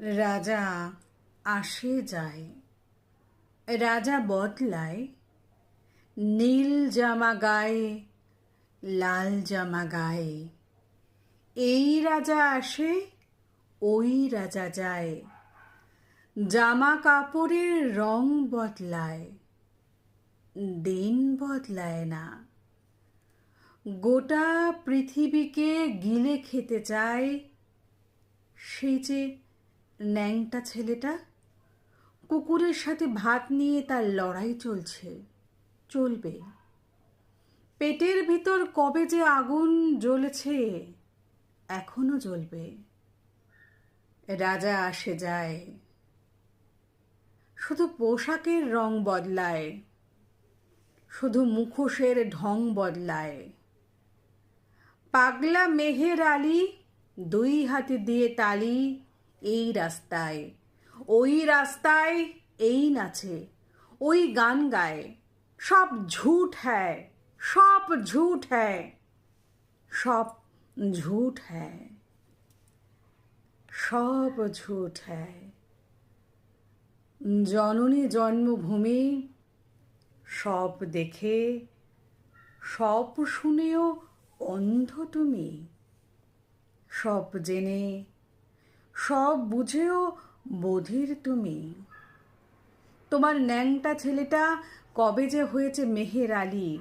রাজা আসে যায়, রাজা বদলায়, নীল জামা গায়ে, লাল জামা গায়ে। এই রাজা আসে, ওই রাজা যায়, জামা কাপড়ের রং বদলায়, দিন বদলায় না। গোটা পৃথিবীকে গিলে খেতে চায় সেই যে ন্যাংটা ছেলেটা। কুকুরের সাথে ভাত নিয়ে তার লড়াই চলছে, চলবে। পেটের ভিতর কবে যে আগুন জ্বলেছে, এখনো জ্বলবে। রাজা আসে যায়, শুধু পোশাকের রং বদলায়, শুধু মুখোশের ঢং বদলায়। পাগলা মেহের আলী দুই হাতে দিয়ে তালি, এই রাস্তায় ওই রাস্তায়, এই নাচে ওই গান গায়। সব ঝুঠ হ্যায়, সব ঝুঠ হ্যায়, সব ঝুঠ হ্যায়, সব ঝুঠ হ্যায়। জননী জন্মভূমি সব দেখে, সব শুনেও অন্ধ তুমি। সব জেনে, সব বুঝেও বধির তুমি। তোমার ন্যাংটা ছেলেটা কবে যে হয়েছে মেহের আলী।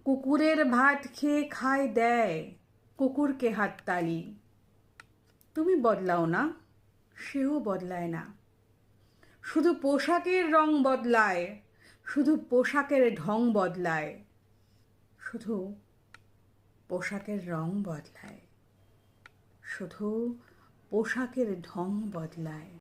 কুকুরের ভাত খেয়ে খায় দেয় কুকুরকে হাততালি। তুমি বদলাও না, সেও বদলায় না। শুধু পোশাকের রং বদলায়, শুধু পোশাকের ঢং বদলায়, শুধু পোশাকের রং বদলায়, শুধু পোশাকের ঢং বদলায়।